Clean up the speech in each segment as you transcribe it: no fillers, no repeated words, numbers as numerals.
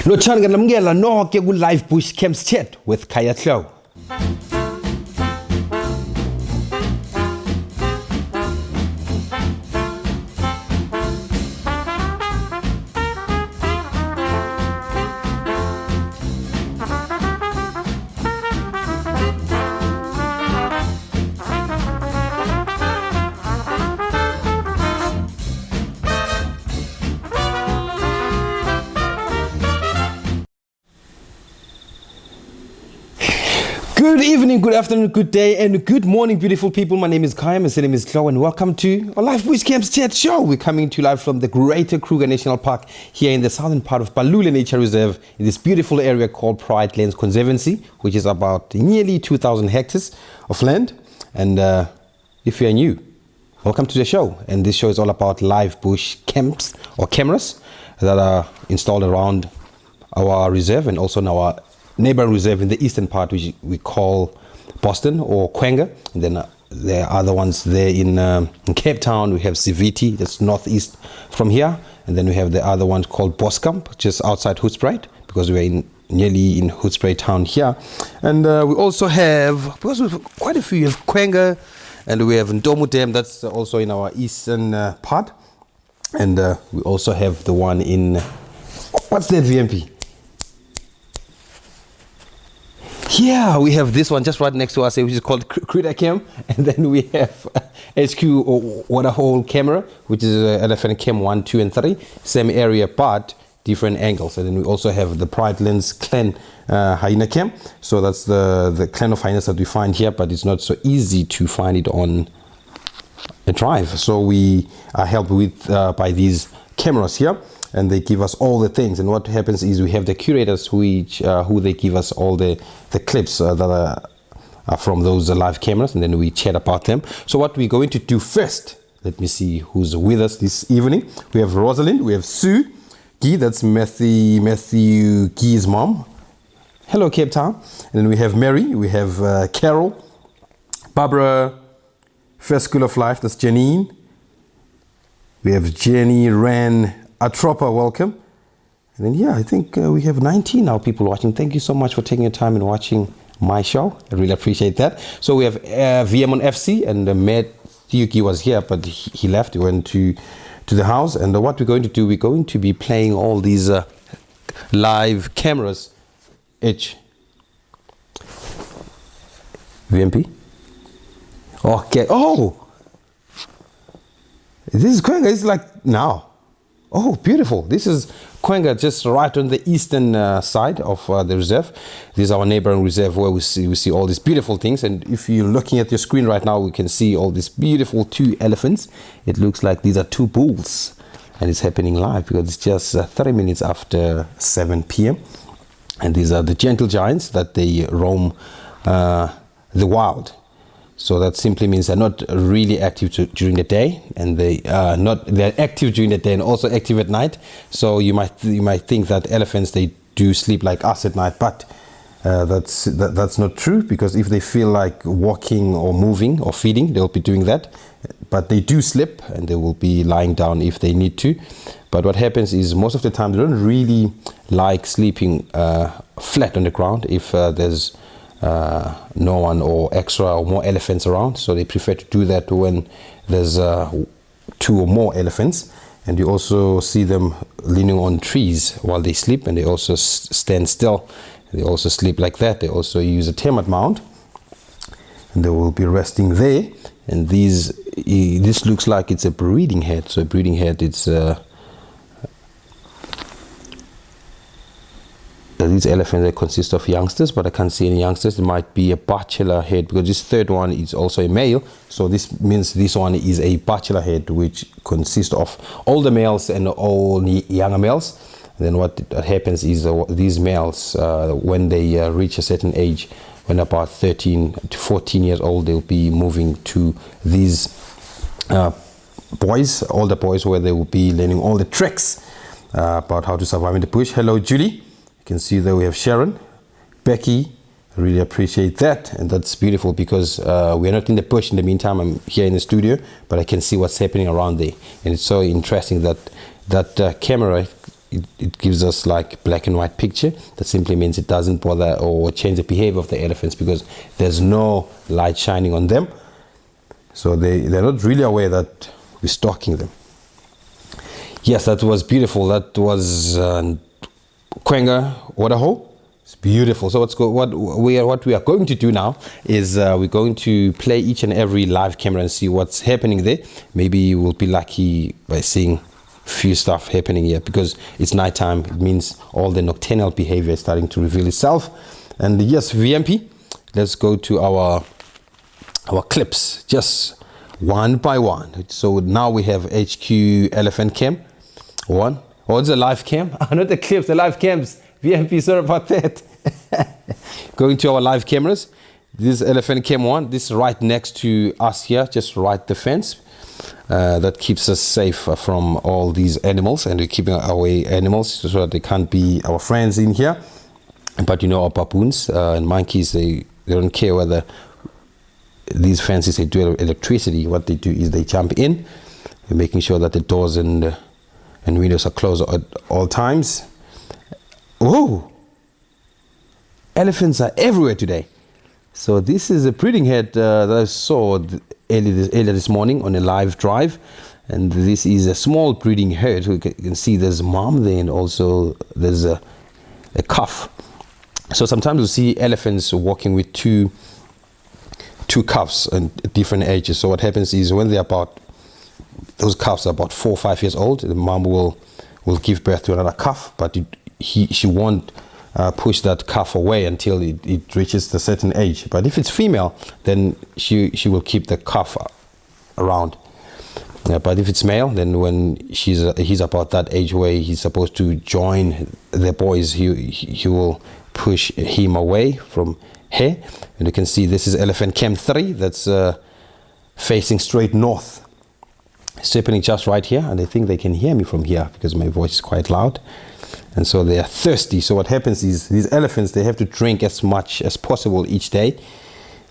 Lotshan ngamukela nonke ku live bush camps chat with Khaya Tlou. Good evening, good afternoon, good day, and good morning, beautiful people. My name is Khaya, my name is Tlou, and welcome to our Live Bush Camps Chat show. We're coming to you live from the Greater Kruger National Park here in the southern part of Balule Nature Reserve in this beautiful area called Pride Lands Conservancy, which is about nearly 2,000 hectares of land. And if you're new, welcome to the show. And this show is all about live bush camps or cameras that are installed around our reserve and also in our neighboring reserve in the eastern part, which we call Boston or Kwanga. And then there are other ones there in Cape Town. We have Siviti, that's northeast from here. And then we have the other one called Boskamp, just outside Hoedspruit, because we're in nearly in Hoedspruit town here. And we also have, because we have quite a few, we have Quenga, and we have Ntomo Dam, that's also in our eastern part. And we also have the one in, what's that, VMP? Yeah, we have this one just right next to us, which is called Critter Cam. And then we have HQ or Waterhole camera, which is Elephant Cam 1, 2, and 3. Same area, but different angles. And then we also have the Pride Lens Clan Hyena Cam. So that's the clan of hyenas that we find here, but it's not so easy to find it on a drive. So we are helped with by these cameras here, and they give us all the things. And what happens is we have the curators which who they give us all the clips that are from those live cameras, and then we chat about them. So what we're going to do first, let me see who's with us this evening. We have Rosalind, we have Sue Guy, that's Matthew Guy's mom. Hello, Cape Town. And then we have Mary, we have Carol, Barbara, First School of Life, that's Janine. We have Jenny, Ran, Atropa, welcome. And then, yeah, I think we have 19 now people watching. Thank you so much for taking your time and watching my show. I really appreciate that. So we have VM on FC, and Matthew was here, but he left. He went to the house. And what we're going to do, we're going to be playing all these live cameras. VMP? Okay. Oh! This is Quenga. It's like now. Oh, beautiful. This is Quenga, just right on the eastern side of the reserve. This is our neighboring reserve where we see all these beautiful things. And if you're looking at your screen right now, we can see all these beautiful 2 elephants. It looks like these are 2 bulls. And it's happening live because it's just 30 minutes after 7 p.m. And these are the gentle giants that they roam the wild. So that simply means they're not really active during the day, and they're active during the day and also active at night. So you might think that elephants, they do sleep like us at night, but that's not true, because if they feel like walking or moving or feeding, they'll be doing that. But they do sleep, and they will be lying down if they need to. But what happens is most of the time they don't really like sleeping flat on the ground if there's no one or extra or more elephants around. So they prefer to do that when there's 2 or more elephants. And you also see them leaning on trees while they sleep, and they also stand still. They also sleep like that. They also use a termite mound, and they will be resting there. And this looks like it's a breeding head. So a breeding head, it's these elephants, they consist of youngsters, but I can't see any youngsters. It might be a bachelor head, because this third one is also a male. So this means this one is a bachelor head, which consists of all the males and all the younger males. And then what happens is these males, when they reach a certain age, when about 13 to 14 years old, they'll be moving to these older boys, where they will be learning all the tricks about how to survive in the bush. Hello, Julie. You can see that we have Sharon, Becky. I really appreciate that, and that's beautiful, because we're not in the bush in the meantime. I'm here in the studio, but I can see what's happening around there, and it's so interesting that camera, it gives us like black and white picture. That simply means it doesn't bother or change the behavior of the elephants, because there's no light shining on them, so they're not really aware that we're stalking them. Yes, that was beautiful. That was Quenga Waterhole. It's beautiful. So what we are going to do now is we're going to play each and every live camera and see what's happening there. Maybe you will be lucky by seeing few stuff happening here, because it's nighttime. It means all the nocturnal behavior is starting to reveal itself. And yes, VMP, let's go to our clips just one by one. So now we have HQ elephant cam 1. Oh, it's a live cam. Not the clips, the live cams. VMP, sorry about that. Going to our live cameras. This is elephant cam 1. This is right next to us here, just right the fence. That keeps us safe from all these animals, and we're keeping away animals so that they can't be our friends in here. But you know, our baboons and monkeys, they don't care whether these fences, they do electricity. What they do is they jump in, they're making sure that the doors and windows are closed at all times. Oh, elephants are everywhere today. So this is a breeding head that I saw earlier this morning on a live drive. And this is a small breeding herd. You can see there's mom there, and also there's a calf. So sometimes you'll see elephants walking with two calves at different ages. So what happens is when those calves are about 4 or 5 years old, the mom will give birth to another calf, but she won't push that calf away until it reaches a certain age. But if it's female, then she will keep the calf around. But if it's male, then when he's about that age where he's supposed to join the boys, he will push him away from her. And you can see this is elephant Cam 3 that's facing straight north. It's happening just right here, and I think they can hear me from here because my voice is quite loud. And so they are thirsty. So what happens is these elephants, they have to drink as much as possible each day.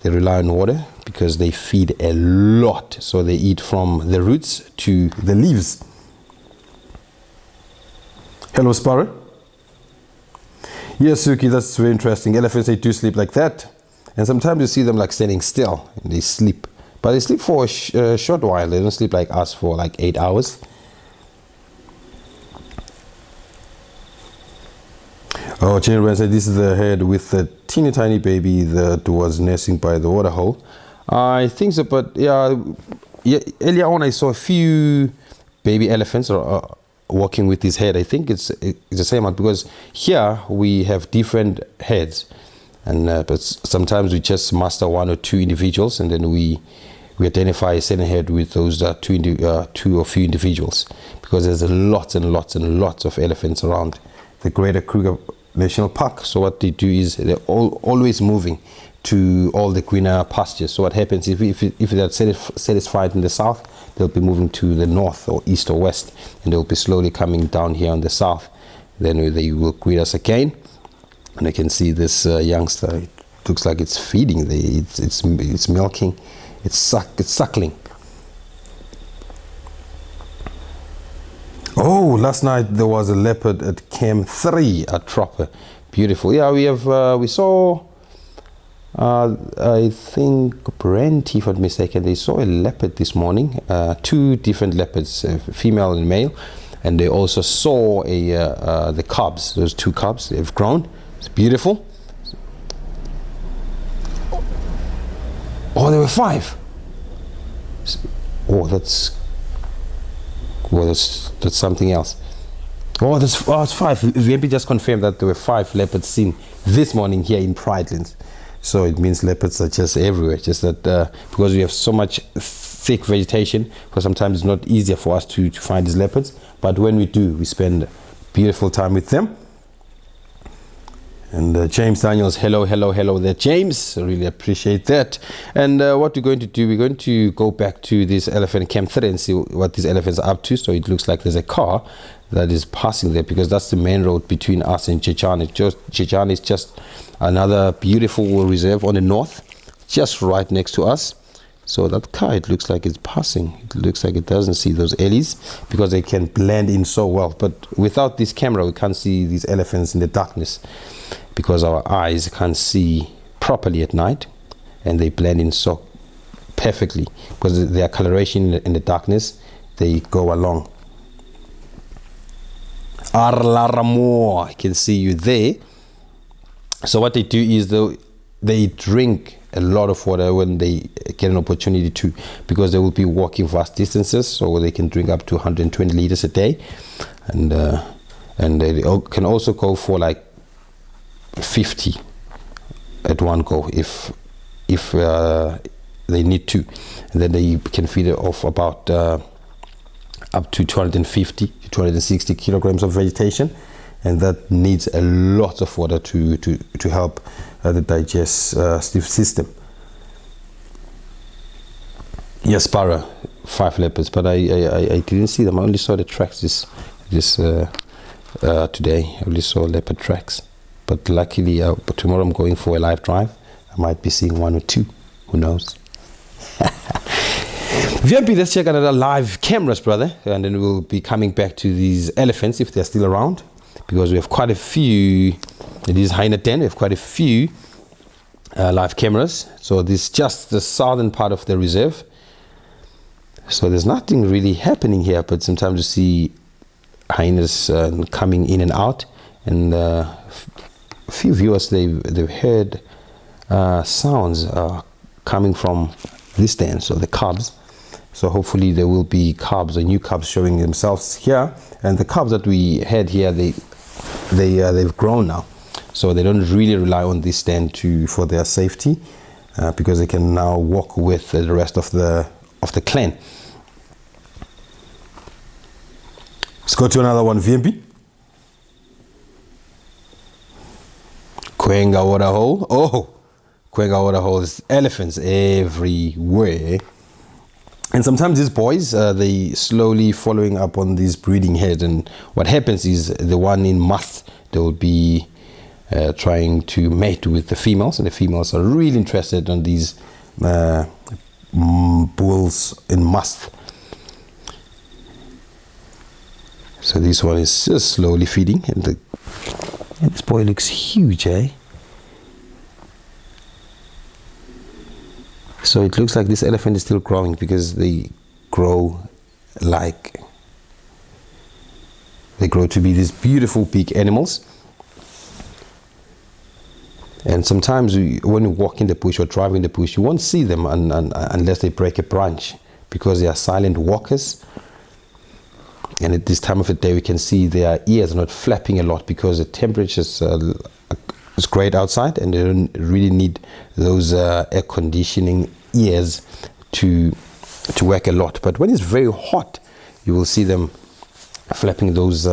They rely on water because they feed a lot. So they eat from the roots to the leaves. Hello, Sparrow. Yes, Suki, that's very interesting. Elephants, they do sleep like that. And sometimes you see them like standing still and they sleep. But they sleep for a short while. They don't sleep like us for like 8 hours. Oh, General said this is the head with the teeny tiny baby that was nursing by the water hole. I think so, but yeah, earlier on I saw a few baby elephants walking with this head. I think it's the same one, because here we have different heads, and but sometimes we just master 1 or 2 individuals, and then we identify a certain head with those two or few individuals, because there's lots and lots and lots of elephants around the Greater Kruger National Park. So what they do is they're always moving to all the greener pastures. So what happens if they're satisfied in the south, they'll be moving to the north or east or west, and they'll be slowly coming down here on the south. Then they will greet us again, and I can see this youngster. It looks like it's feeding. It's milking. It's suckling. Oh, last night there was a leopard at Cam 3 at Tropper. Beautiful. Yeah, we saw, I think Brent, if I'm not mistaken, they saw a leopard this morning, 2 different leopards, female and male, and they also saw the cubs, those 2 cubs. They've grown. It's beautiful. Oh, there were 5. Oh, that's something else. It's 5. VMP just confirmed that there were 5 leopards seen this morning here in Pridelands. So it means leopards are just everywhere. Just that because we have so much thick vegetation, because sometimes it's not easier for us to find these leopards. But when we do, we spend beautiful time with them. And James Daniels, hello there, James. I really appreciate that. And what we're going to do, we're going to go back to this elephant Camp 3 and see what these elephants are up to. So it looks like there's a car that is passing there, because that's the main road between us and Chechane. Chechane is just another beautiful reserve on the north, just right next to us. So that car, it looks like it's passing. It looks like it doesn't see those ellies, because they can blend in so well. But without this camera, we can't see these elephants in the darkness, because our eyes can't see properly at night, and they blend in so perfectly, because their coloration in the darkness, they go along. Arlaramo, I can see you there. So what they do is they drink a lot of water when they get an opportunity to, because they will be walking vast distances, so they can drink up to 120 liters a day, and they can also go for like 50 at one go if they need to, and then they can feed it off about up to 250 to 260 kilograms of vegetation, and that needs a lot of water to help the digestive system. Yes, Sparrow, 5 leopards, but I didn't see them. I only saw the tracks this today. I only saw leopard tracks, but luckily tomorrow I'm going for a live drive. I might be seeing 1 or 2. Who knows? VMP, let's check another live cameras, brother, and then we'll be coming back to these elephants if they're still around. because we have quite a few, it is Hyena 10, we have quite a few live cameras. So this is just the southern part of the reserve. So there's nothing really happening here, but sometimes you see hyenas coming in and out, and a few viewers, they've heard sounds coming from this den, so the cubs. So hopefully there will be cubs or new cubs showing themselves here. And the cubs that we had here, they've grown now, so they don't really rely on this stand for their safety, because they can now walk with the rest of the clan. Let's go to another one, VMP. Kwenga waterhole. Oh, Kwenga waterhole. There's elephants everywhere. And sometimes these boys, they slowly following up on these breeding heads. And what happens is the one in must, they will be trying to mate with the females. And the females are really interested in these bulls in must. So this one is just slowly feeding, and this boy looks huge, eh? So it looks like this elephant is still growing, because they grow to be these beautiful big animals. And sometimes when you walk in the bush or drive in the bush, you won't see them unless they break a branch, because they are silent walkers. And at this time of the day, we can see their ears are not flapping a lot, because the temperature is great outside, and they don't really need those air conditioning ears to work a lot. But when it's very hot, you will see them flapping those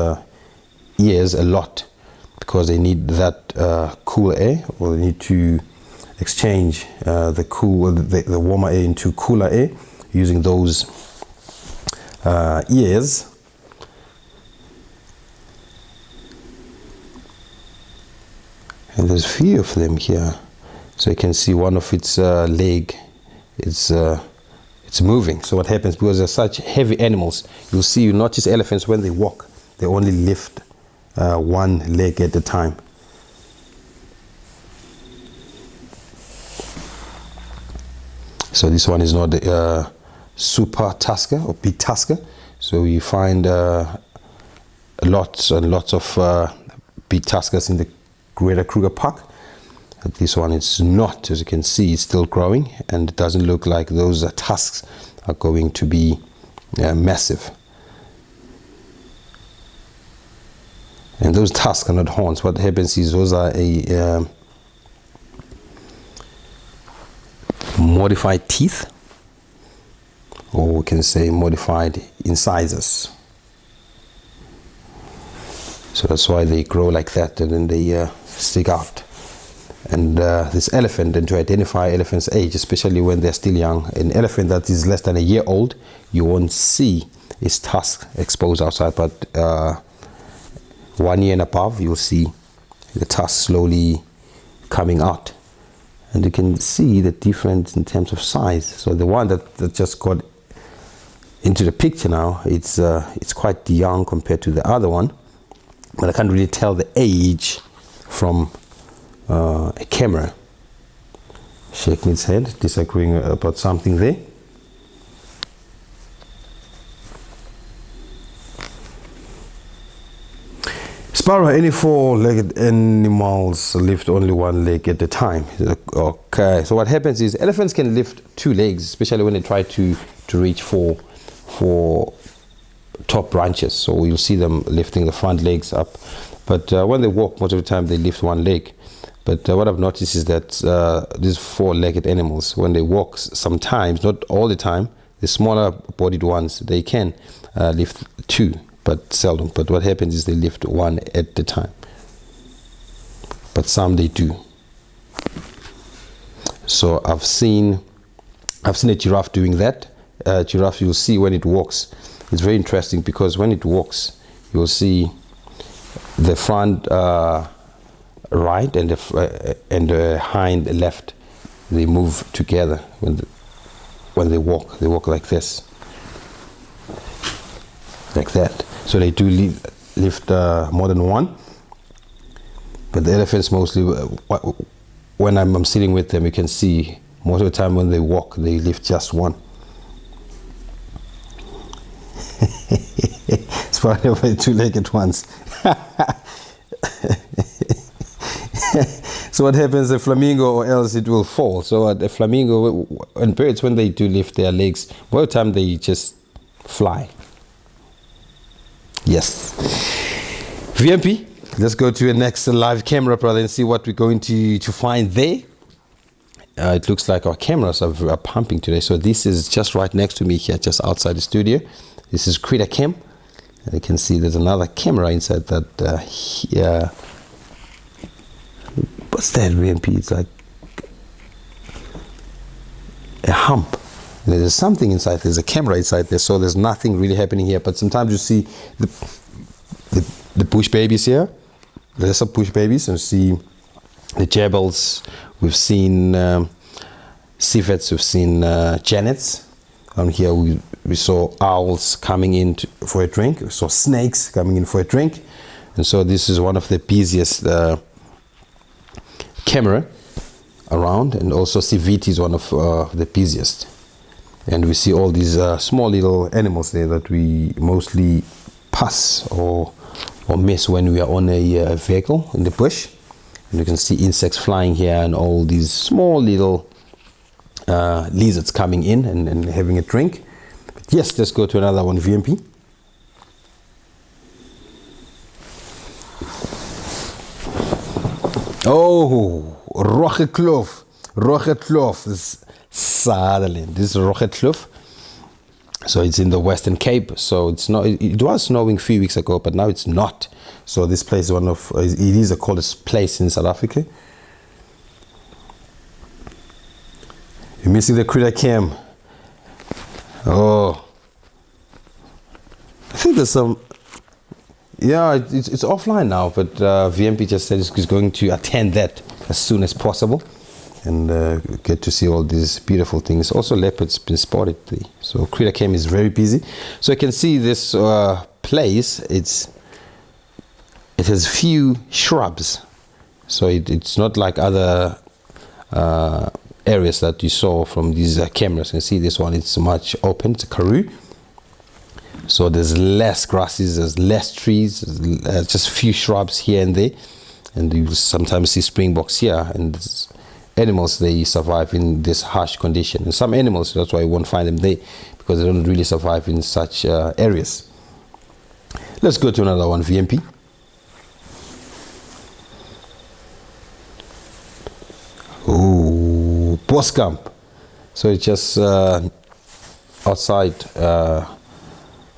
ears a lot, because they need that cool air, or they need to exchange the warmer air into cooler air using those ears. And there's a few of them here, so you can see one of its leg, it's moving. So what happens, because they're such heavy animals, you notice elephants, when they walk, they only lift one leg at a time. So this one is not a super tusker or big tusker. So you find lots and lots of big tuskers in the Greater Kruger Park. But this one is not, as you can see, it's still growing, and it doesn't look like those tusks are going to be massive. And those tusks are not horns. What happens is those are a modified teeth, or we can say modified incisors. So that's why they grow like that, and then they stick out. And this elephant, and to identify elephant's age, especially when they're still young, an elephant that is less than a year old, you won't see its tusk exposed outside, but 1 year and above, you'll see the tusk slowly coming out. And you can see the difference in terms of size. So the one that just got into the picture now, it's quite young compared to the other one, but I can't really tell the age from a camera. Shaking its head, disagreeing about something there. Sparrow, any four-legged animals lift only one leg at a time. Okay, so what happens is elephants can lift two legs, especially when they try to reach for top branches. So you'll see them lifting the front legs up, but when they walk, most of the time they lift one leg. But what I've noticed is that these four-legged animals, when they walk, sometimes, not all the time, the smaller bodied ones, they can lift two, but seldom. But what happens is they lift one at a time. But some they do. So I've seen a giraffe doing that. Giraffe, you'll see when it walks, it's very interesting, because when it walks, you'll see the front right and the hind left, they move together when they walk. They walk like this, like that. So they do lift more than one. But the elephants mostly, when I'm sitting with them, you can see most of the time when they walk, they lift just one. It's probably two-legged ones. So what happens, a flamingo, or else it will fall. So a flamingo and birds, when they do lift their legs, most of the time they just fly. Yes. VMP, let's go to the next live camera, brother, and see what we're going to find there. It looks like our cameras are pumping today. So this is just right next to me here, just outside the studio. This is Critter Cam. And you can see there's another camera inside that here. What's that, VMP? It's like a hump. There's something inside. There's a camera inside there, so there's nothing really happening here. But sometimes you see the bush babies here. There's some bush babies, and you see the jables. We've seen civets. We've seen janets. Here we saw owls coming in for a drink. We saw snakes coming in for a drink, and so this is one of the busiest camera around, and also Civiti is one of the busiest. And we see all these small little animals there that we mostly pass or miss when we are on a vehicle in the bush. And you can see insects flying here, and all these small little lizards coming in and having a drink. But yes, let's go to another one, VMP. Oh, Rogetkloof, this Sutherland. This is Rogetkloof. So it's in the Western Cape. So it's not. It was snowing a few weeks ago, but now it's not. So this place is one of. It is the coldest place in South Africa. You're missing the Critter Cam. Oh, I think there's some. Yeah, it's offline now, but VMP just said he's going to attend that as soon as possible, and get to see all these beautiful things. Also, leopards been spotted there. So Critter Cam is very busy. So you can see this place. It has few shrubs, so it's not like other areas that you saw from these cameras. You can see this one. It's much open. It's a karoo. So there's less grasses, there's less trees, just few shrubs here and there, and you sometimes see springboks here. And animals, they survive in this harsh condition. And some animals, that's why you won't find them there, because they don't really survive in such areas. Let's go to another one, VMP. Oh, Boskamp. So it's just outside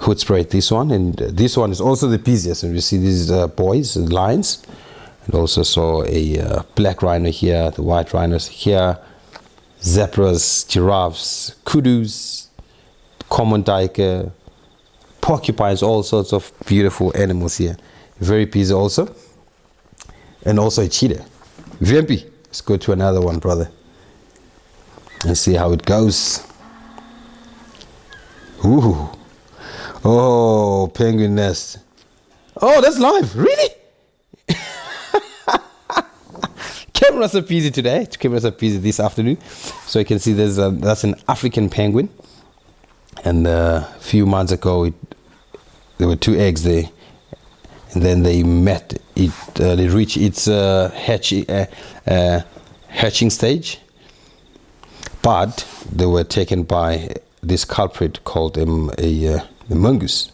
Hoedspruit, this one, and this one is also the busiest. And you see these boys and lions, and also saw a black rhino here, the white rhinos here, zebras, giraffes, kudus, common duiker, porcupines, all sorts of beautiful animals here. Very busy also, and also a cheetah. VMP, let's go to another one, brother, and see how it goes. Ooh. Oh, penguin nest. Oh, that's live. Really? Cameras are busy today. Cameras are busy this afternoon. So you can see that's an African penguin. And a few months ago, there were 2 eggs there. And then they met. They reached its hatching stage. But they were taken by this culprit called a mongoose.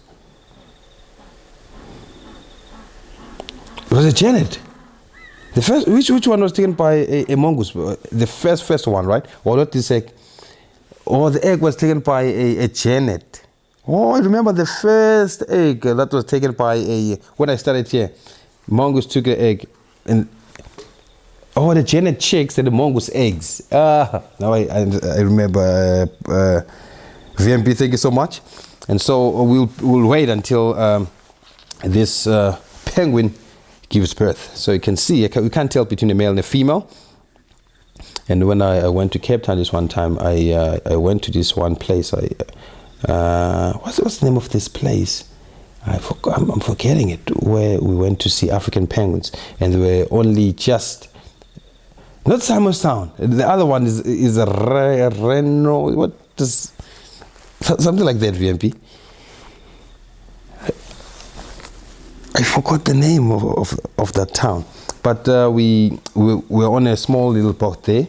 Was it Janet? The first, which one was taken by a mongoose? The first one, right? Or not this egg? Or the egg was taken by a Janet. Oh, I remember the first egg that was taken by when I started here. Mongoose took an egg, and the Janet chicks and the mongoose eggs. Now I remember. VMP, thank you so much. And so we'll wait until this penguin gives birth. So you can see, we can't tell between a male and a female. And when I went to Cape Town this one time, I went to this one place. What's the name of this place? I'm forgetting it, where we went to see African penguins, and they were only just, not Simonstown, the other one is a Reno, what does, something like that, VMP. I forgot the name of that town, but we were on a small little boat there,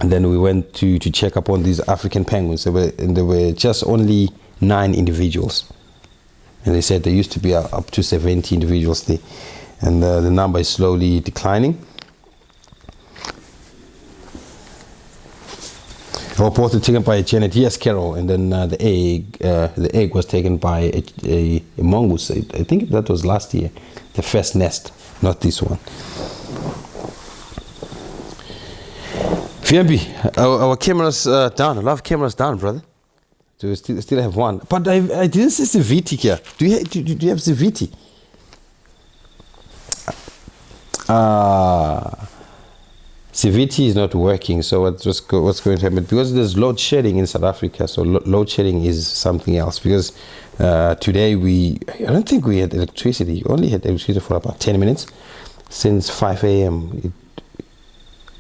and then we went to check up on these African penguins. There were just only 9 individuals, and they said there used to be up to 70 individuals there, and the number is slowly declining. Our report was taken by Janet, yes, Carol, and then the egg was taken by a mongoose. I think that was last year, the first nest, not this one. VMB, our cameras down. A lot of cameras down, brother. So we still have one, but I didn't see Civiti here. Do you have Civiti? Civiti is not working, so what's going to happen, because there's load shedding in South Africa. So load shedding is something else, because today I don't think we had electricity. We only had electricity for about 10 minutes since 5 a.m.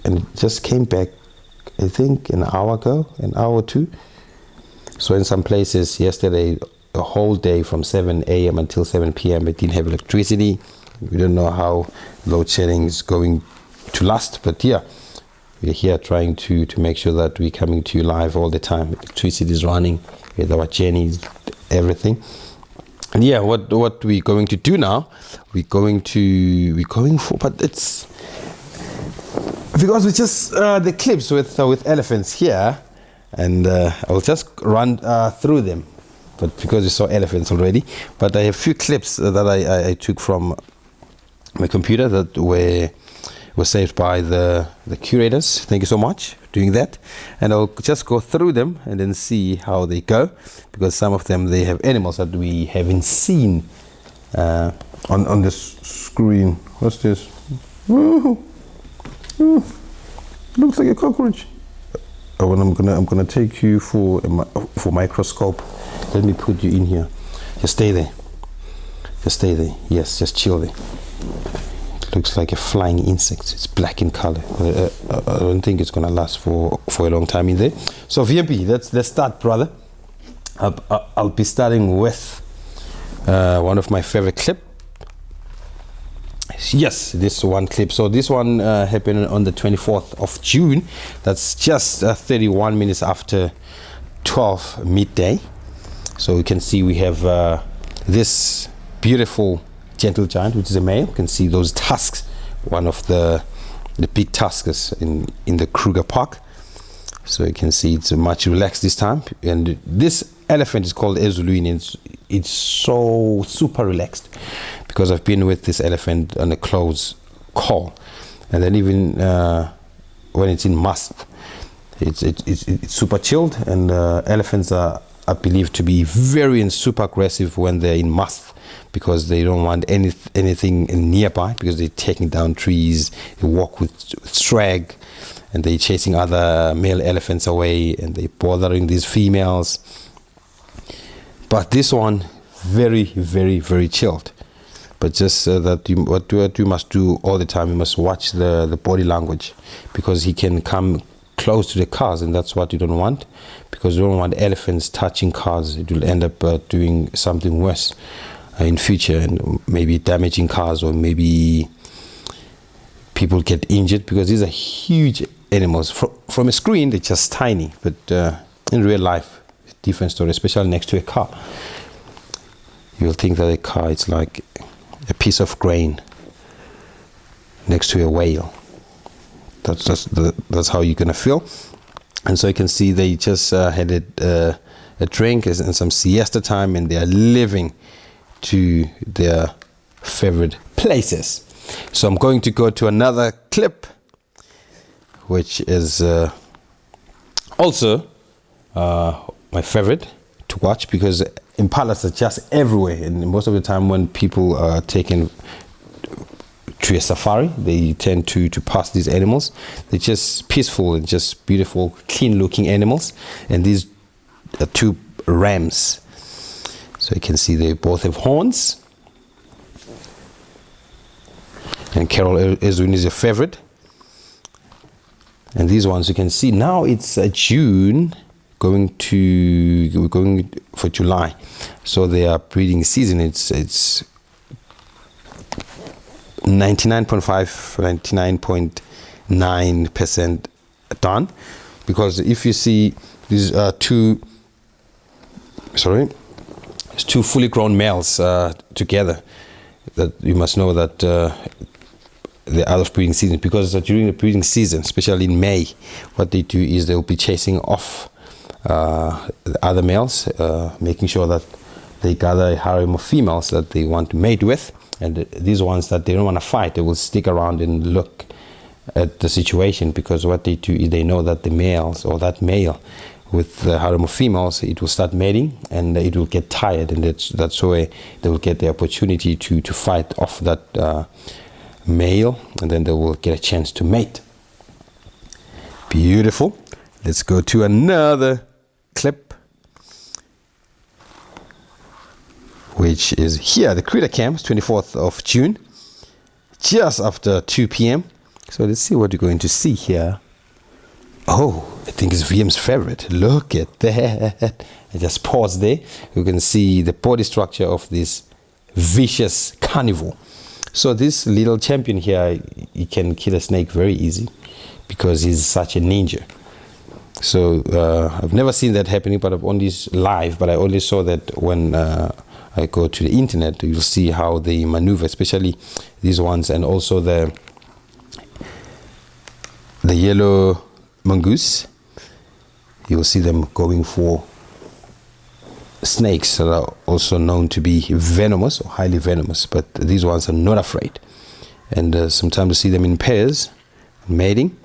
And it just came back, I think, an hour ago, an hour or two. So in some places yesterday, a whole day from 7 a.m. until 7 p.m. it didn't have electricity. We don't know how load shedding is going to last, but yeah, we're here trying to make sure that we're coming to you live all the time. Electricity is running with our journeys, everything. And yeah, what we're going to do now, we're going for, but it's because we just the clips with elephants here, and I'll just run through them, but because you saw elephants already. But I have a few clips that I took from my computer that were saved by the curators. Thank you so much for doing that, and I'll just go through them and then see how they go, because some of them, they have animals that we haven't seen on the screen. What's this? Woo-hoo. Ooh, looks like a cockroach. Oh, and I'm gonna take you for microscope. Let me put you in here. Just stay there. Just stay there. Yes, just chill there. Looks like a flying insect. It's black in color. I don't think it's gonna last for a long time in there. So VMP, let's start, brother. I'll be starting with one of my favorite clip. Yes, this one clip. So this one happened on the 24th of June. That's just 31 minutes after 12 midday. So you can see we have this beautiful gentle giant, which is a male. You can see those tusks, one of the big tusks in the Kruger Park. So you can see it's much relaxed this time. And this elephant is called Ezulwini, and it's so super relaxed, because I've been with this elephant on a close call, and then even when it's in must, it's super chilled. And elephants are believed to be very and super aggressive when they're in must, because they don't want anything nearby, because they're taking down trees, they walk with drag, and they're chasing other male elephants away, and they're bothering these females. But this one, very, very, very chilled. But just that what you must do all the time, you must watch the body language, because he can come close to the cars, and that's what you don't want, because you don't want elephants touching cars. It will end up doing something worse in future, and maybe damaging cars, or maybe people get injured, because these are huge animals. From a screen, they're just tiny, but in real life, different story, especially next to a car. You'll think that a car is like a piece of grain next to a whale. That's how you're gonna feel. And so you can see they just had a drink and some siesta time, and they are living to their favorite places. So I'm going to go to another clip, which is also my favorite to watch, because impalas are just everywhere, and most of the time when people are taken to a safari, they tend to pass these animals. They're just peaceful and just beautiful, clean looking animals. And these are 2 rams. So you can see they both have horns. And Carol Ezwin is your favorite. And these ones you can see now it's June, we're going for July. So their breeding season, it's 99.9% done, because if you see these it's two fully grown males together, that you must know that they're out of breeding season, because during the breeding season, especially in May, what they do is they'll be chasing off the other males, making sure that they gather a harem of females that they want to mate with, and these ones that they don't want to fight, they will stick around and look at the situation, because what they do is they know that the males, or that male with the harem of females, it will start mating and it will get tired, and that's why they will get the opportunity to fight off that male, and then they will get a chance to mate. Beautiful. Let's go to another clip, which is here, the critter camp, 24th of June, just after 2 p.m. So let's see what you're going to see here. Oh, I think it's VM's favorite. Look at that. I just pause there. You can see the body structure of this vicious carnivore. So this little champion here, he can kill a snake very easy because he's such a ninja. So I've never seen that happening, but I've only live, but I only saw that when I go to the internet. You'll see how they maneuver, especially these ones, and also the yellow mongoose. You'll see them going for snakes that are also known to be venomous or highly venomous, but these ones are not afraid. And sometimes you see them in pairs, mating,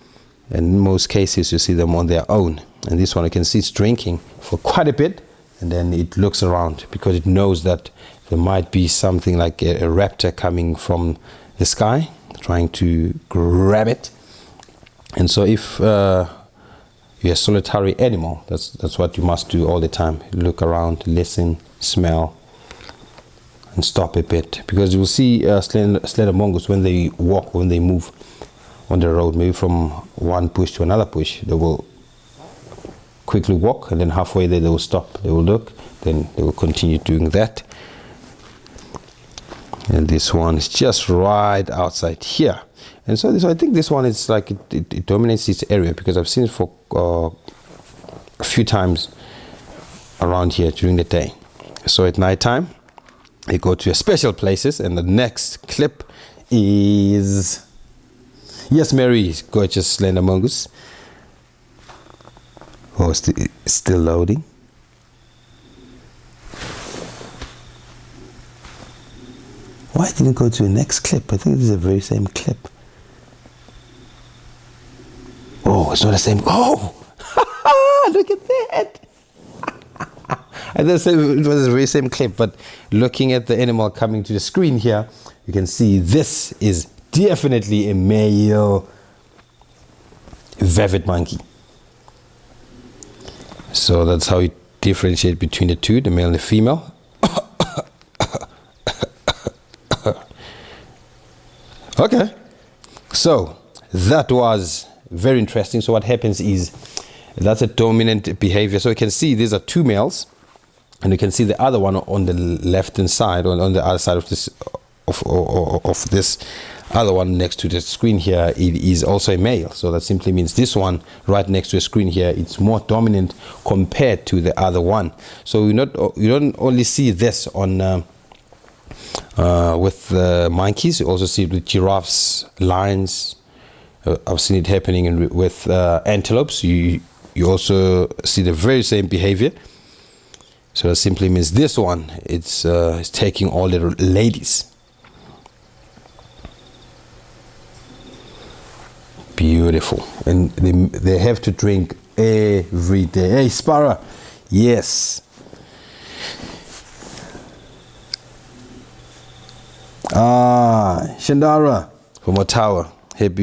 and in most cases you see them on their own. And this one, I can see it's drinking for quite a bit, and then it looks around because it knows that there might be something like a raptor coming from the sky trying to grab it. And so if you're a solitary animal, that's what you must do all the time. Look around, listen, smell, and stop a bit, because you will see slender mongoose, when they walk, when they move on the road, maybe from one bush to another bush, they will quickly walk, and then halfway there they will stop, they will look, then they will continue doing that. And this one is just right outside here. And so I think this one is like it dominates this area, because I've seen it for a few times around here during the day. So at night time, they go to special places. And the next clip is, yes, Mary, gorgeous slender mongoose. Oh, still loading. Why didn't it go to the next clip? I think this is the very same clip. Oh, it's not the same. Oh, look at that. I thought it was the very same clip, but looking at the animal coming to the screen here, you can see this is definitely a male vivid monkey. So that's how you differentiate between the two, the male and the female. Okay, so that was very interesting. So what happens is, that's a dominant behavior. So you can see these are two males, and you can see the other one on the left hand side, on the other side of this of this other one next to the screen here. It is also a male. So that simply means this one right next to the screen here, it's more dominant compared to the other one. So you don't only see this on with monkeys, you also see it with giraffes, lions. I've seen it happening with antelopes. You also see the very same behavior. So that simply means this one, it's taking all the ladies. Beautiful. And they have to drink every day. Hey, Sparrow. Yes. Shandara from Ottawa. Have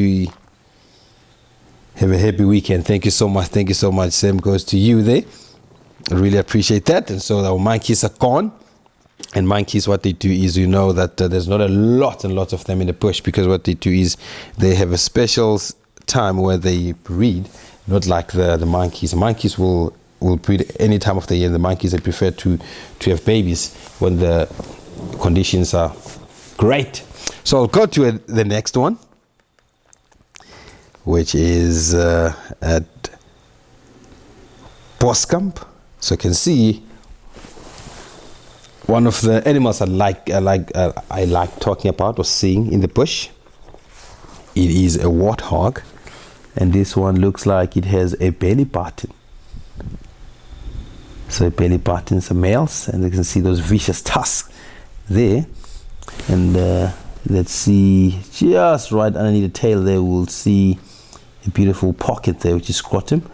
a happy weekend. Thank you so much. Thank you so much. Same goes to you there. I really appreciate that. And so our monkeys are gone. And monkeys, what they do is, you know that there's not a lot and lots of them in the bush, because what they do is they have a special time where they breed, not like the monkeys. The monkeys will breed any time of the year. The monkeys, they prefer to have babies when the conditions are great. So I'll go to the next one, which is at Boskamp. So you can see one of the animals I like talking about or seeing in the bush. It is a warthog, and this one looks like it has a belly button. So belly buttons are males, and you can see those vicious tusks there. And let's see, just right underneath the tail there, we'll see a beautiful pocket there, which is scrotum.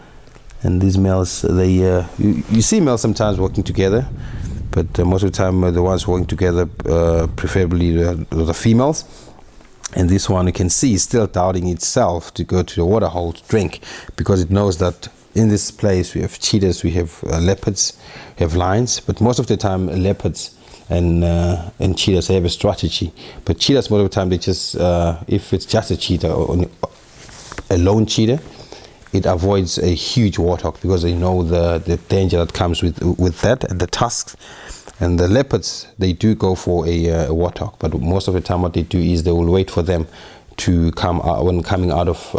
And these males, they you see males sometimes working together, but most of the time the ones working together, preferably the females. And this one, you can see, is still doubting itself to go to the water hole to drink, because it knows that in this place we have cheetahs, we have leopards, we have lions. But most of the time leopards and cheetahs have a strategy. But cheetahs, most of the time, they just if it's just a cheetah or a lone cheetah, it avoids a huge warthog, because they know the danger that comes with that and the tusks. And the leopards, they do go for a warthog, but most of the time what they do is they will wait for them to come out. When coming out of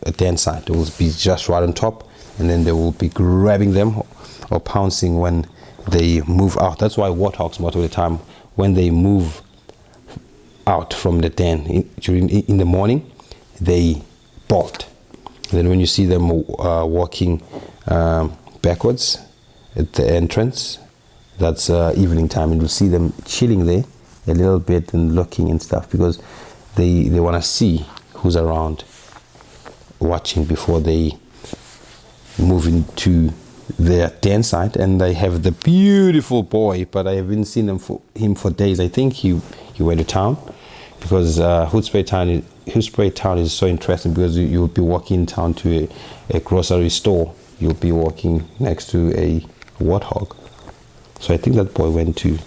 a den site, they will be just right on top, and then they will be grabbing them or pouncing when they move out. That's why warthogs, most of the time, when they move out from the den in the morning, they bolt. And then when you see them walking backwards at the entrance, that's evening time, and you'll see them chilling there a little bit and looking and stuff, because they want to see who's around watching before they move into their den site. And they have the beautiful boy, but I haven't seen him for days. I think he went to town, because Hoedspruit town is so interesting, because you'll be walking in town to a grocery store, you'll be walking next to a warthog. So I think that boy went to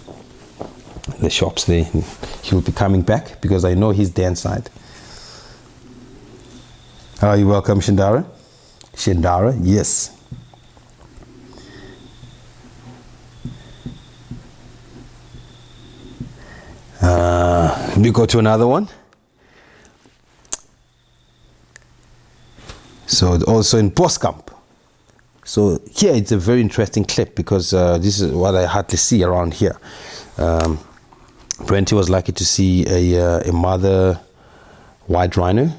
the shops there. He'll be coming back, because I know his den site. You're welcome, Shandara. Shandara, yes. Let me go to another one. So also in Boskamp. So here it's a very interesting clip, because this is what I hardly see around here. Brenty was lucky to see a mother white rhino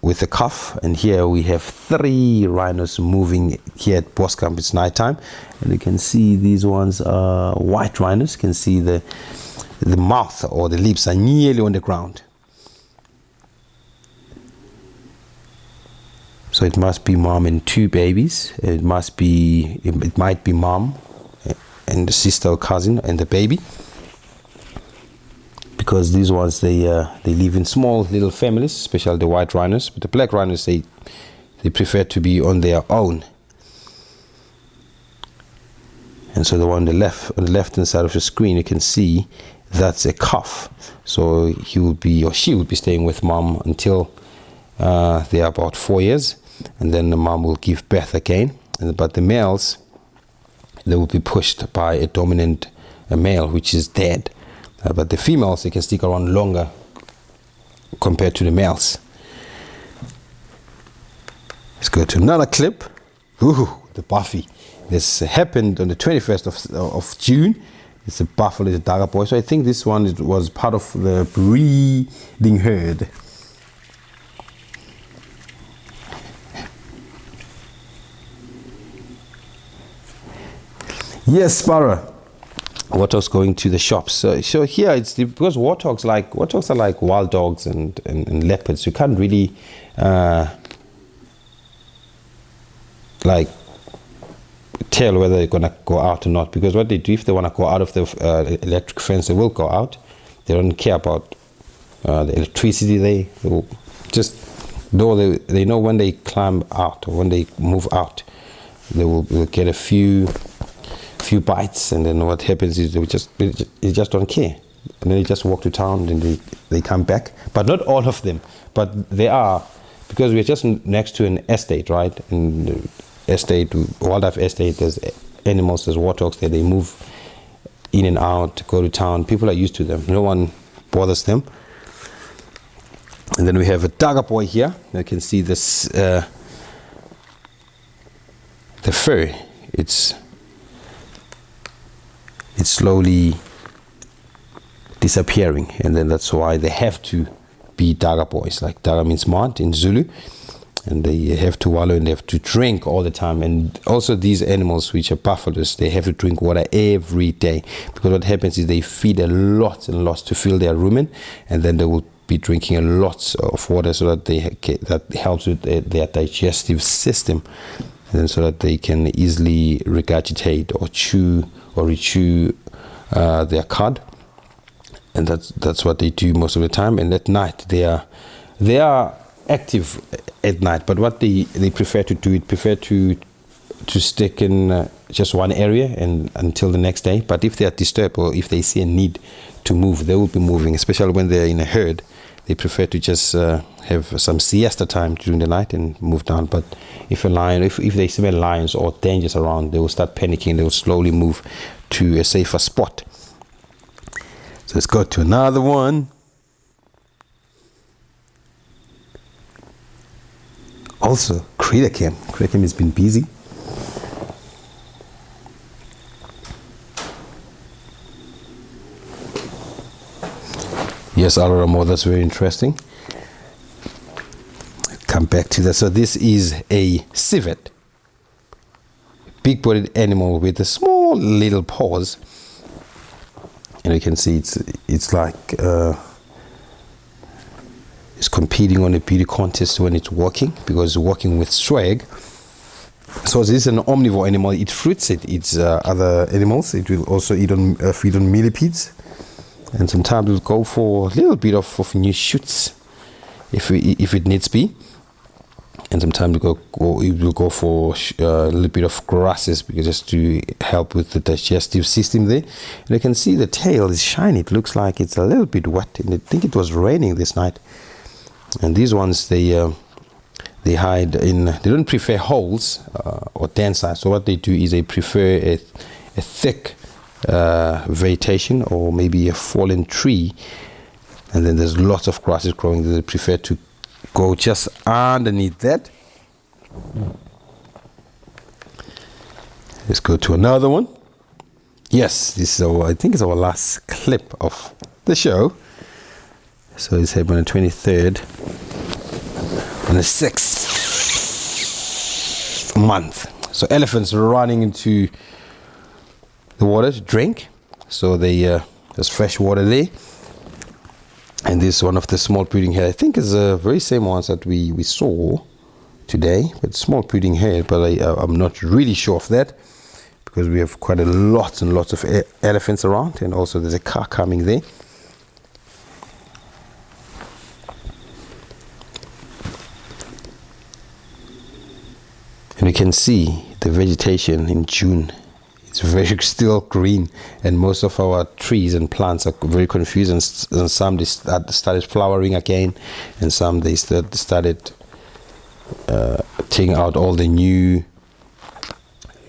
with a calf, and here we have 3 rhinos moving here at Boskamp. It's nighttime, and you can see these ones are white rhinos. You can see the mouth or the lips are nearly on the ground. So it must be mom and 2 babies. It might be mom and the sister or cousin and the baby, because these ones, they live in small little families, especially the white rhinos. But the black rhinos, they prefer to be on their own. And so the one on the left hand side of the screen, you can see that's a calf. So he will be, or she will be, staying with mom until they are about 4 years, and then the mom will give birth again. But the males, they will be pushed by a dominant male, which is dead. But the females, they can stick around longer compared to the males. Let's go to another clip. Ooh, the Buffy. This happened on the 21st of June. It's a buffalo, it's a darker boy. So I think this one was part of the breeding herd. Yes, Sparrow. Warthogs going to the shops. So here it's because warthogs are like wild dogs and leopards. You can't really like tell whether they're gonna go out or not, because what they do, if they want to go out of the electric fence, they will go out. They don't care about the electricity. They will just, though they know when they climb out or when they move out, they will get a few few bites, and then what happens is they just don't care, and then they just walk to town, and they come back. But not all of them, but they are, because we're just next to an estate, right? And estate, wildlife estate, there's animals, there's warthogs there. They move in and out, go to town. People are used to them. No one bothers them. And then we have a dagger boy here. You can see this, the fur. It's slowly disappearing, and then that's why they have to be dagger boys. Like dagger means mud in Zulu, and they have to wallow and they have to drink all the time. And also these animals, which are buffaloes, they have to drink water every day, because what happens is they feed a lot and lots to fill their rumen, and then they will be drinking a lot of water, so that that helps with their digestive system, and then so that they can easily regurgitate or chew or rechew their cud. And that's what they do most of the time. And at night they are active at night, but what they prefer to do, to stick in just one area and until the next day. But if they are disturbed, or if they see a need to move, they will be moving, especially when they're in a herd. They prefer to just have some siesta time during the night and move down. But if a lion, if they smell lions or dangers around, they will start panicking. They will slowly move to a safer spot. So let's go to another one. Also, Critter Camp. Critter Camp has been busy. Yes, Alaramo, that's very interesting. Come back to that. So this is a civet, big-bodied animal with a small little paws, and you can see it's like it's competing on a beauty contest when it's walking, because it's walking with swag. So this is an omnivore animal. It fruits, it eats other animals. It will also feed on millipedes. And sometimes we'll go for a little bit of new shoots if it needs be, and sometimes it will go for a little bit of grasses, because just to help with the digestive system there. And you can see the tail is shiny. It looks like it's a little bit wet, and I think it was raining this night. And these ones, they hide in. They don't prefer holes or dense size. So what they do is they prefer a thick vegetation, or maybe a fallen tree, and then there's lots of grasses growing. They prefer to go just underneath that. Let's go to another one. Yes, this is I think it's our last clip of the show. So it's happened on the 23rd, on the 6th month. So elephants running into the water to drink. So there's fresh water there, and this is one of the small breeding hare. I think is the very same ones that we saw today, but small breeding hare. But I'm not really sure of that, because we have quite a lot and lots of elephants around, and also there's a car coming there. And you can see the vegetation in June. It's very still green, and most of our trees and plants are very confused, and some they started flowering again, and some they started taking out all the new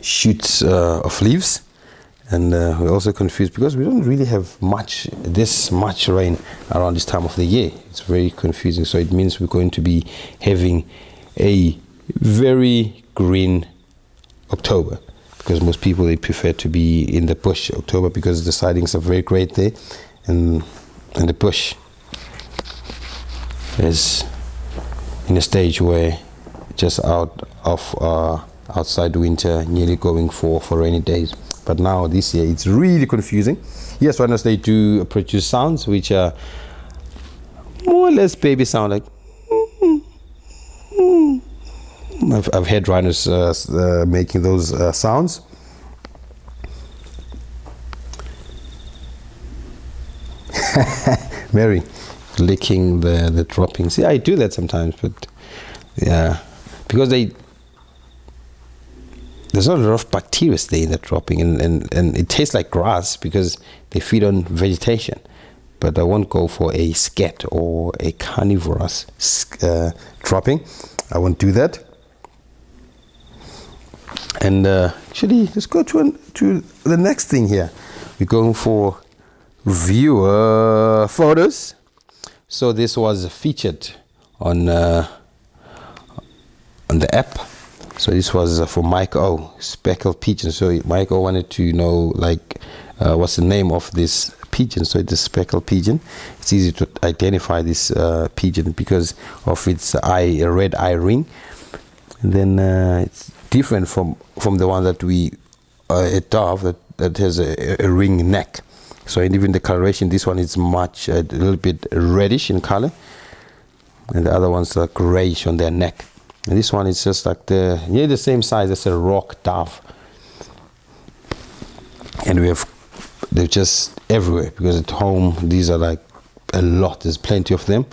shoots of leaves. And we're also confused because we don't really have this much rain around this time of the year. It's very confusing. So it means we're going to be having a very green October, because most people, they prefer to be in the bush October, because the sightings are very great there, and the bush is in a stage where just outside winter, nearly going for rainy days. But now this year it's really confusing. Yes, rhinos, they do produce sounds which are more or less baby sound, like I've heard rhinos making those sounds. Mary licking the droppings. Yeah, I do that sometimes, but yeah, because the there's a lot of bacteria there in that dropping, and it tastes like grass because they feed on vegetation. But I won't go for a scat or a carnivorous dropping. I won't do that. And actually, let's go to the next thing here. We're going for viewer photos. So this was featured on the app. So this was for Mike O, Speckled Pigeon. So Mike O wanted to know, like, what's the name of this pigeon. So it's a speckled pigeon. It's easy to identify this pigeon because of its red eye ring. And then it's different from the one that we a dove that has a ring neck. So even the coloration, this one is much a little bit reddish in color, and the other ones are grayish on their neck. And this one is just like nearly the same size as a rock dove. And they're just everywhere because at home these are like a lot. There's plenty of them.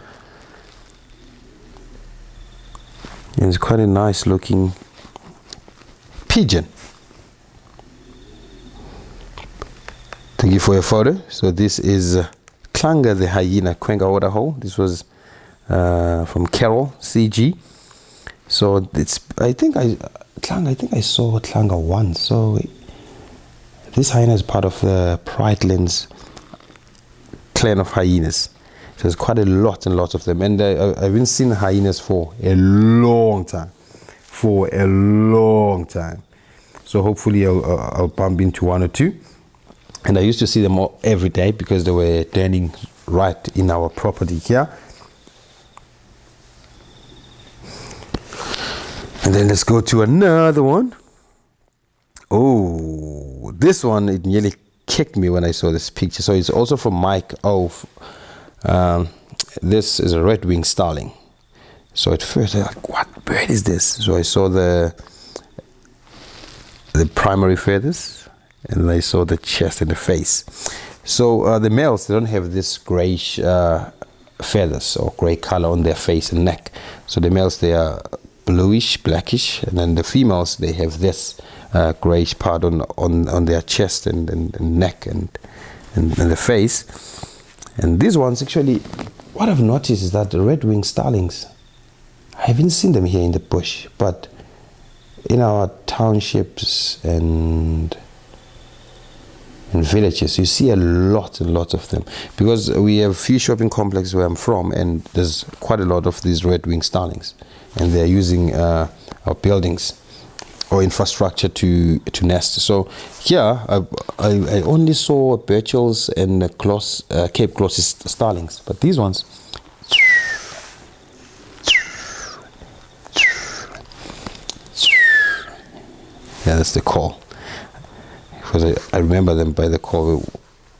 And it's quite a nice looking pigeon. Thank you for your photo. So this is Tlou the hyena Quenga water hole. This was from Carol CG. So it's I think I saw Tlou once. So this hyena is part of the Pridelands clan of hyenas. So there's quite a lot and lots of them, and I've been seeing hyenas for a long time. So hopefully I'll bump into one or two. And I used to see them all every day because they were standing right in our property here. And then let's go to another one. Oh, this one, it nearly kicked me when I saw this picture. So it's also from Mike O. This is a red wing starling. So at first I was like, what bird is this? So I saw the primary feathers, and then I saw the chest and the face. So the males, they don't have this grayish feathers or gray color on their face and neck. So the males, they are bluish, blackish, and then the females, they have this grayish part on their chest and neck and the face. And these ones, actually, what I've noticed is that the red wing starlings, I haven't seen them here in the bush, but in our townships and villages, you see a lot and lots of them, because we have few shopping complexes where I'm from, and there's quite a lot of these red wing starlings, and they're using our buildings or infrastructure to nest. So here I only saw Birchall's and Cape Glossus starlings, but these ones, yeah, that's the call. Because I remember them by the call.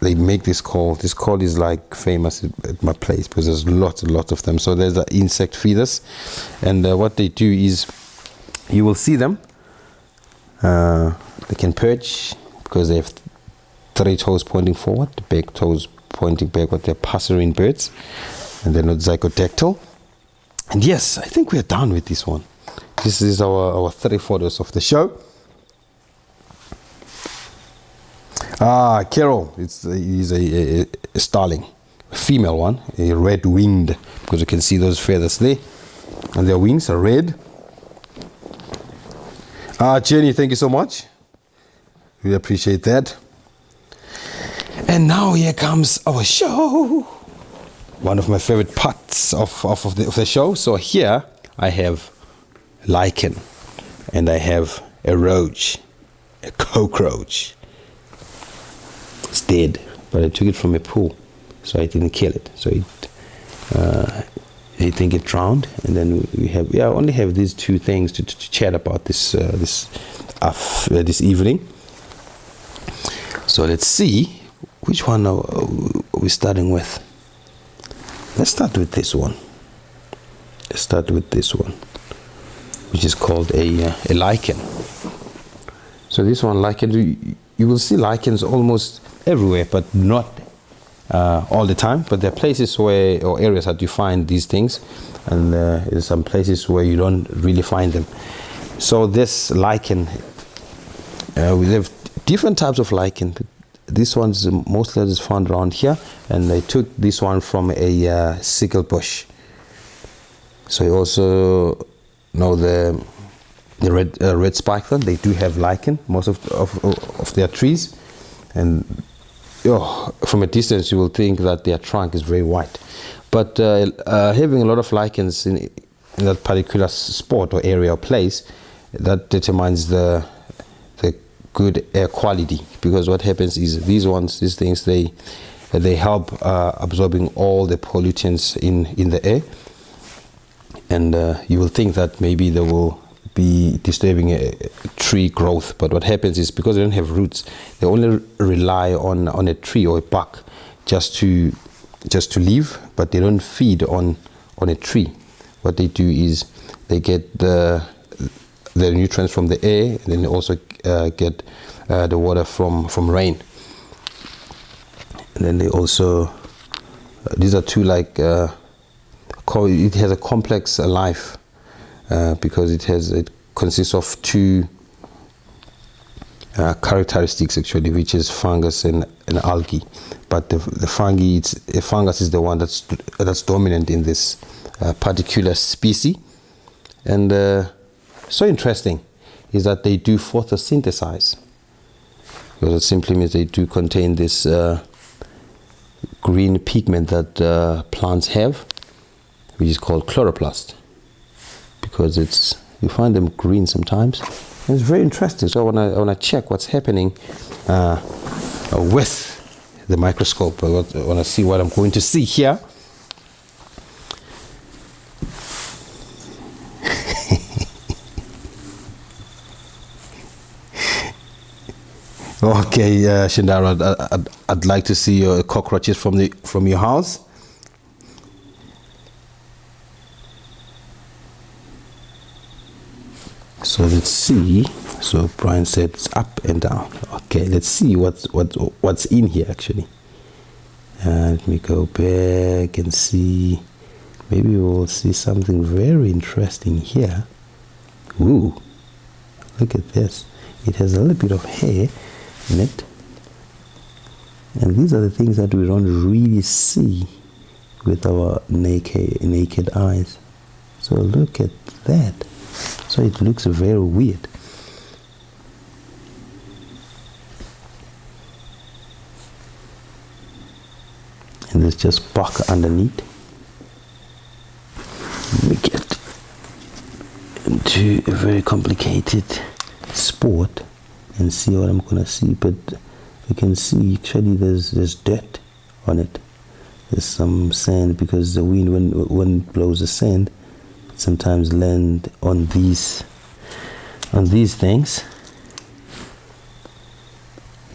They make this call. This call is like famous at my place because there's lots and lots of them. So there's the insect feeders, and what they do is, you will see them. They can perch because they have 3 toes pointing forward, the back toes pointing backward. They're passerine birds, and they're not zygodactyl. And yes, I think we're done with this one. This is our 3 photos of the show. Carol, he's a starling, a female one, a red-winged, because you can see those feathers there, and their wings are red. Jenny, thank you so much. We appreciate that. And now here comes our show. One of my favorite parts of the show. So here I have lichen, and I have a roach, a cockroach. It's dead, but I took it from a pool, so I didn't kill it. So I think it drowned, and then I only have these 2 things to chat about this evening. So let's see which one are we starting with. Let's start with this one. Which is called a lichen. So this one, lichen, you will see lichens almost everywhere, but not all the time. But there are places or areas that you find these things, and there's some places where you don't really find them. So this lichen We have different types of lichen. This one's mostly is found around here, and I took this one from a sickle bush. So you also know the red spikelet. They do have lichen, most of their trees, and from a distance you will think that their trunk is very white, but having a lot of lichens in that particular spot or area or place, that determines the good air quality, because what happens is these things they help absorbing all the pollutants in the air, and you will think that maybe they will be disturbing tree growth, but what happens is, because they don't have roots, they only rely on a tree or a bark just to live, but they don't feed on a tree. What they do is they get the nutrients from the air, and then they also get the water from rain, and then they also these are two like it has a complex life. Because it consists of two characteristics actually, which is fungus and algae. But the fungus is the one that's dominant in this particular species. And so interesting is that they do photosynthesize, because it simply means they do contain this green pigment that plants have, which is called chloroplast. Because you find them green sometimes, and it's very interesting. So I want to check what's happening with the microscope. I want to see what I'm going to see here. Okay, Shindara, I'd like to see your cockroaches from your house. So let's see. So Brian said it's up and down. Okay, let's see what's in here actually. Let me go back and see. Maybe we'll see something very interesting here. Ooh, look at this. It has a little bit of hair in it. And these are the things that we don't really see with our naked eyes. So look at that. So it looks very weird. And there's just bark underneath. Let me get into a very complicated sport and see what I'm gonna see. But you can see actually there's dirt on it. There's some sand, because the wind, when it blows the sand, sometimes land on these things.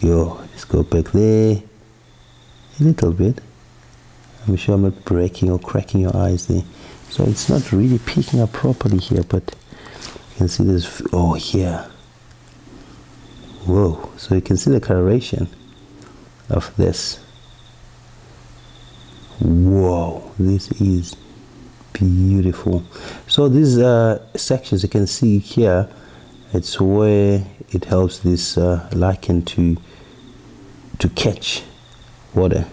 Let's go back there a little bit. I'm sure I'm not breaking or cracking your eyes there. So it's not really picking up properly here, but you can see this. Oh, here. Whoa! So you can see the coloration of this. Whoa! This is beautiful. So these sections you can see here, it's where it helps this lichen to catch water.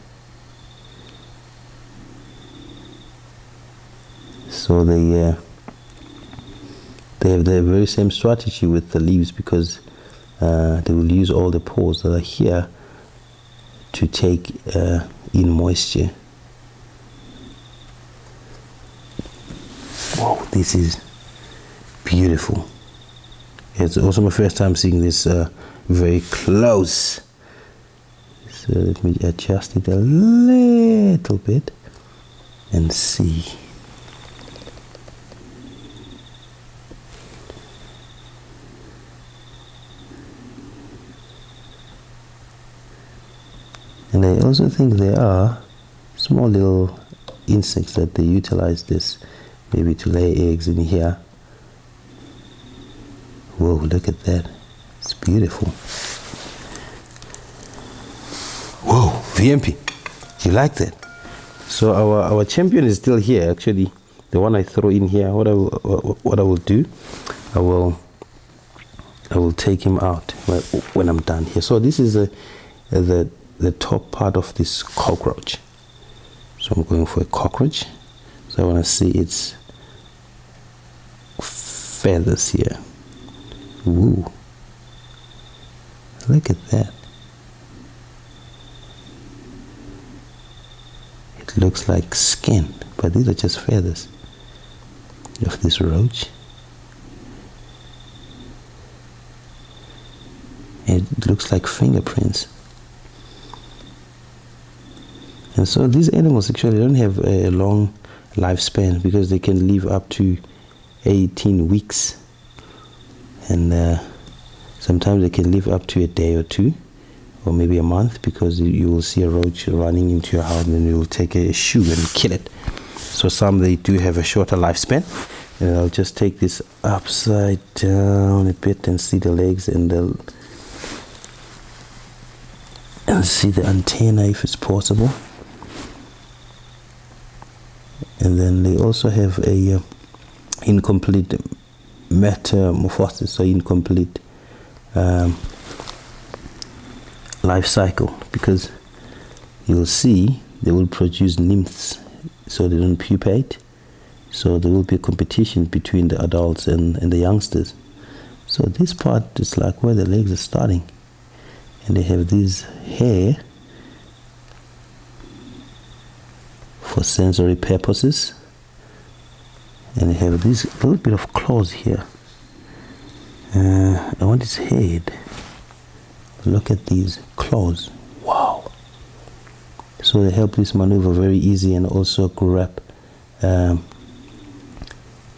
So they have the very same strategy with the leaves, because they will use all the pores that are here to take in moisture. Wow, this is beautiful. It's also my first time seeing this very close. So let me adjust it a little bit and see. And I also think there are small little insects that they utilize this maybe to lay eggs in here. Whoa, look at that. It's beautiful. Whoa, VMP. You like that? So our champion is still here actually. The one I throw in here, what I will do, I will I will take him out when I'm done here. So this is the top part of this cockroach. So I'm going for a cockroach. So I want to see its feathers here. Ooh, look at that. It looks like skin, but these are just feathers of this roach. It looks like fingerprints. And so these animals actually don't have a long lifespan because they can live up to 18 weeks. And sometimes they can live up to a day or two, or maybe a month, because you will see a roach running into your house and then you will take a shoe and kill it. So some, they do have a shorter lifespan. And I'll just take this upside down a bit and see the legs and see the antenna if it's possible. And then they also have a incomplete metamorphosis, so incomplete life cycle, because you'll see they will produce nymphs, so they don't pupate. So there will be a competition between the adults and the youngsters. So this part is like where the legs are starting, and they have this hair for sensory purposes, and they have this little bit of claws here. I want its head. Look at these claws. Wow. So they help this maneuver very easy, and also grab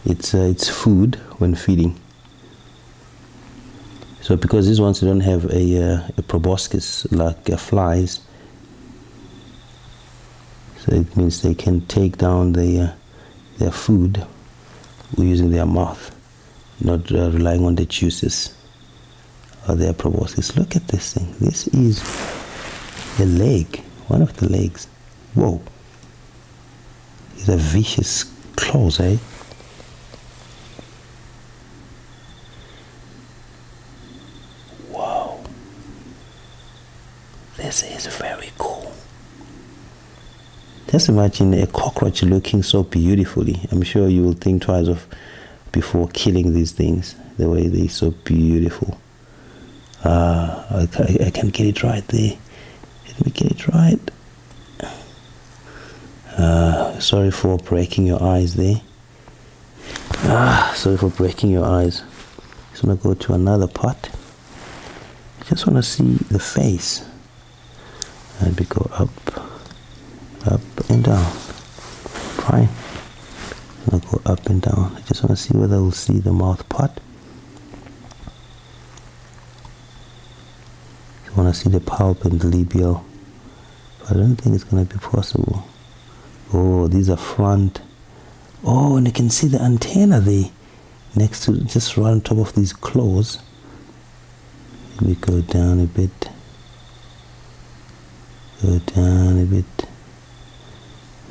its food when feeding. So because these ones don't have a proboscis like flies, so it means they can take down their food using their mouth, not relying on the juices of their proboscis. Look at this thing. This is a leg, one of the legs. Whoa. These are vicious claws, eh? Wow. This is very cool. Just imagine a cockroach looking so beautifully. I'm sure you will think twice before killing these things, the way they're so beautiful. I can get it right there. Let me get it right. Sorry for breaking your eyes there. Sorry for breaking your eyes. Just want to go to another part. I just want to see the face. And we go up and down. Fine. I'll go up and down. I just want to see whether we'll see the mouth part. I want to see the pulp and the labial, but I don't think it's going to be possible. Oh, these are front. Oh, and you can see the antenna there next to, just right on top of these claws. Let me go down a bit. Go down a bit.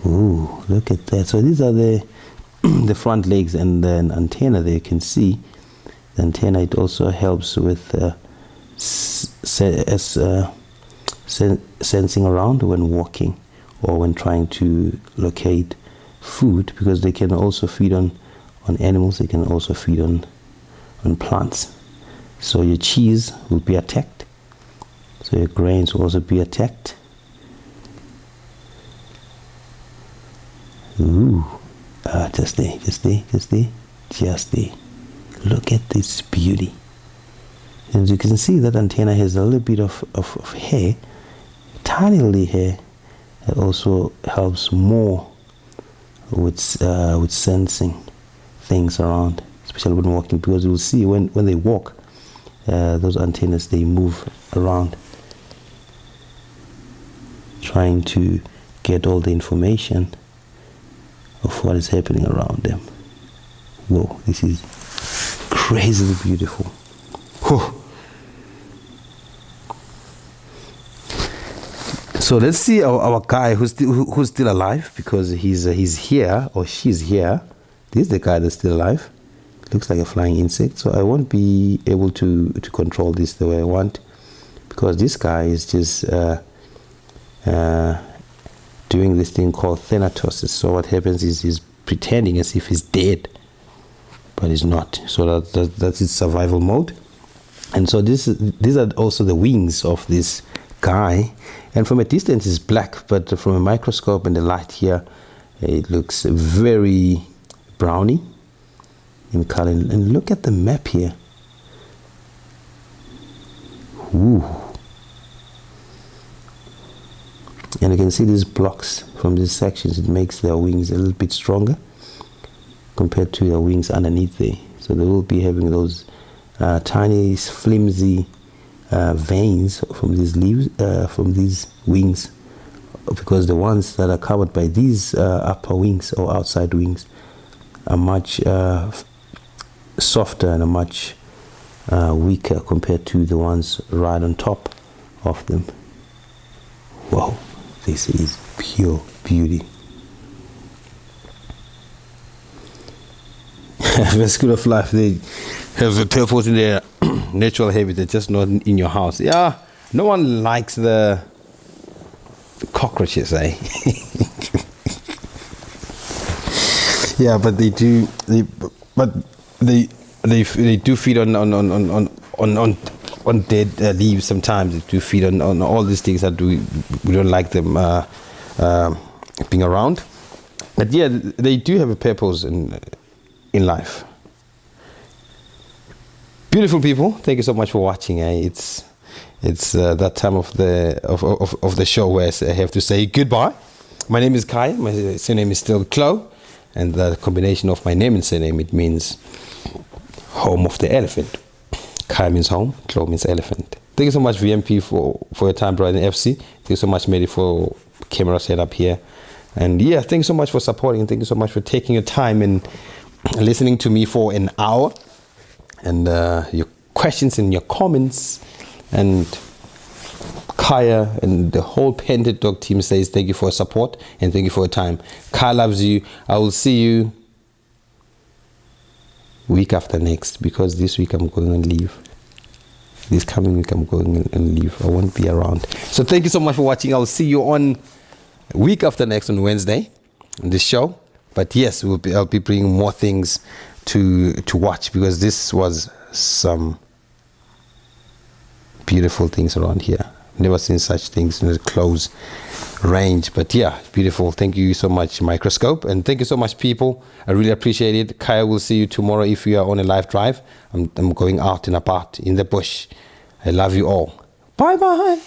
Ooh, look at that. So these are the the front legs, and then antenna there. You can see the antenna. It also helps with sensing around when walking or when trying to locate food, because they can also feed on animals. They can also feed on plants. So your cheese will be attacked. So your grains will also be attacked. Ooh, just there. Look at this beauty. And you can see that antenna has a little bit of hair, tiny little hair, that also helps more with sensing things around, especially when walking, because you will see when they walk, those antennas, they move around, trying to get all the information of what is happening around them. Whoa, this is crazily beautiful. Whew. So let's see our guy who's still alive, because he's here, or she's here. This is the guy that's still alive. looks like a flying insect, so I won't be able to control this the way I want, because this guy is just doing this thing called thanatosis. So what happens is he's pretending as if he's dead, but he's not. So that's his survival mode. And so these are also the wings of this guy, and from a distance it's black, but from a microscope and the light here, it looks very browny in color. And look at the map here. Ooh. And you can see these blocks from these sections. It makes their wings a little bit stronger compared to their wings underneath there. So they will be having those tiny flimsy veins from these leaves, from these wings, because the ones that are covered by these upper wings or outside wings are much softer and are much weaker compared to the ones right on top of them. Wow, this is pure beauty. The School of Life, they have the turtles in their natural habitat, just not in your house. Yeah, no one likes the cockroaches, eh? Yeah, but they do. They do feed on dead leaves. Sometimes they do feed on all these things that we don't like them being around. But yeah, they do have a purpose in life. Beautiful people, thank you so much for watching. It's that time of the show where I have to say goodbye. My name is Khaya. My surname is still Tlou, and the combination of my name and surname, it means home of the elephant. Khaya means home, Tlou means elephant. Thank you so much, VMP, for your time, brother FC. Thank you so much, Mary, for camera setup here. And yeah, thank you so much for supporting. Thank you so much for taking your time and listening to me for an hour. And your questions and your comments. And Khaya and the whole Painted Dog team says thank you for your support and thank you for your time. Khaya loves you. I will see you week after next, because this week I'm going on leave. This coming week I'm going on leave. I won't be around. So thank you so much for watching. I'll see you on week after next on Wednesday on this show. But yes, I'll be bringing more things to watch, because this was some beautiful things around here. Never seen such things in a close range. But yeah, beautiful. Thank you so much, Microscope, and thank you so much, people. I really appreciate it. Khaya will see you tomorrow if you are on a live drive. I'm going out and about in the bush. I love you all. Bye bye.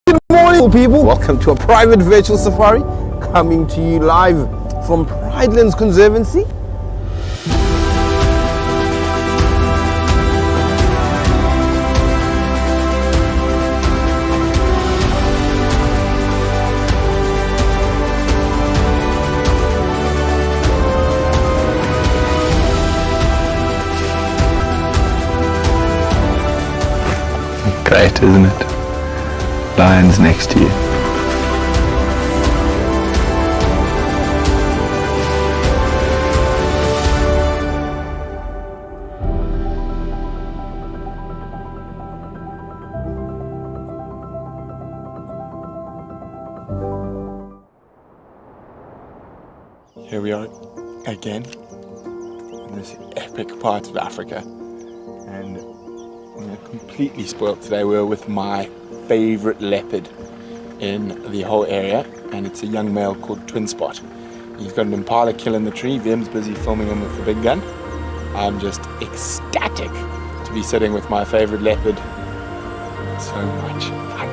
Good morning, people. Welcome to a private virtual safari coming to you live from Pridelands Conservancy. Great, isn't it? Lions next to you. Here we are again in this epic part of Africa, and we're completely spoiled today. We're with my favorite leopard in the whole area, and it's a young male called Twin Spot. He's got an impala kill in the tree. Vim's busy filming him with the big gun. I'm just ecstatic to be sitting with my favorite leopard. So much fun.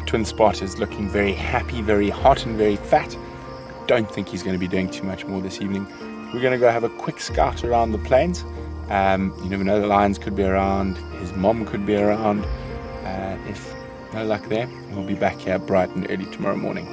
twin spot is looking very happy, very hot and very fat. Don't think he's going to be doing too much more this evening. We're going to go have a quick scout around the plains. You never know, the lions could be around, his mom could be around. If no luck there, we'll be back here bright and early tomorrow morning.